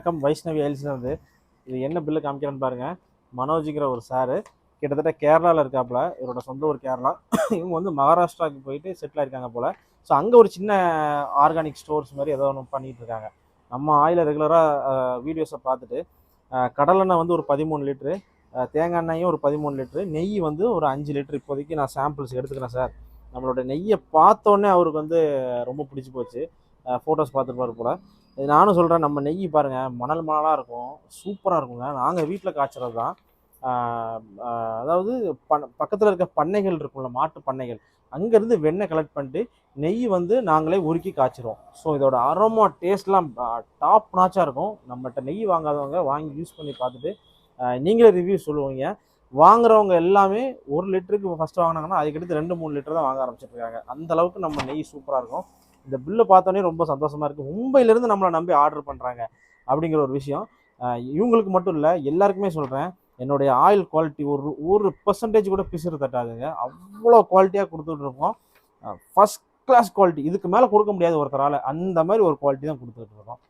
வணக்கம். வைஷ்ணவி ஆயில்ஸ்லேருந்து இது என்ன பில்லு காமிக்கிறேன்னு பாருங்க. மனோஜுங்கிற ஒரு சாரு கிட்டத்தட்ட கேரளாவில் இருக்காப்புல. இவரோட சொந்த ஊர் கேரளா. இவங்க வந்து மகாராஷ்டிராவுக்கு போயிட்டு செட்டில் ஆயிருக்காங்க போல. ஸோ அங்கே ஒரு சின்ன ஆர்கானிக் ஸ்டோர்ஸ் மாதிரி ஏதோ ஒன்று பண்ணிட்டு இருக்காங்க. நம்ம ஆயில ரெகுலராக வீடியோஸை பார்த்துட்டு கடலெண்ணெய் வந்து ஒரு 13 லிட்ரு, தேங்காய் எண்ணெயும் ஒரு 13 லிட்ரு, நெய் வந்து ஒரு 5 லிட்ரு இப்போதைக்கு நான் சாம்பிள்ஸ் எடுத்துக்கிறேன் சார். நம்மளோட நெய்யை பார்த்தோன்னே அவருக்கு வந்து ரொம்ப பிடிச்சி போச்சு. ஃபோட்டோஸ் பார்த்துருப்பாரு போல். இது நானும் சொல்கிறேன், நம்ம நெய் பாருங்கள், மணல் மணலாக இருக்கும், சூப்பராக இருக்குங்க. நாங்கள் வீட்டில் காய்ச்சறது தான். அதாவது பக்கத்தில் இருக்க பண்ணைகள் இருக்கும்ல, மாட்டு பண்ணைகள், அங்கேருந்து வெண்ணெய் கலெக்ட் பண்ணிட்டு நெய் வந்து நாங்களே உருக்கி காய்ச்சிருவோம். ஸோ இதோட அரோமா டேஸ்ட்லாம் டாப் நாச்சாக இருக்கும். நம்மகிட்ட நெய் வாங்காதவங்க வாங்கி யூஸ் பண்ணி பார்த்துட்டு நீங்களே ரிவ்யூ சொல்லுவீங்க. வாங்குறவங்க எல்லாமே 1 லிட்டருக்கு ஃபஸ்ட்டு வாங்கினாங்கன்னா அதுக்கடுத்து 2-3 லிட்டர் தான் வாங்க ஆரம்பிச்சிருக்காங்க. அந்த அளவுக்கு நம்ம நெய் சூப்பராக இருக்கும். இந்த பில்லை பார்த்தோன்னே ரொம்ப சந்தோஷமாக இருக்குது. மும்பையிலேருந்து நம்மளை நம்பி ஆர்டர் பண்ணுறாங்க அப்படிங்கிற ஒரு விஷயம் இவங்களுக்கு மட்டும் இல்லை, எல்லாருக்குமே சொல்கிறேன். என்னுடைய ஆயில் குவாலிட்டி ஒரு பர்சன்டேஜ் கூட பிசுறு தட்டாதுங்க. அவ்வளோ குவாலிட்டியாக கொடுத்துட்ருக்கோம். First class quality. இதுக்கு மேலே கொடுக்க முடியாது ஒருத்தரால். அந்த மாதிரி ஒரு குவாலிட்டி தான் கொடுத்துட்ருக்கோம்.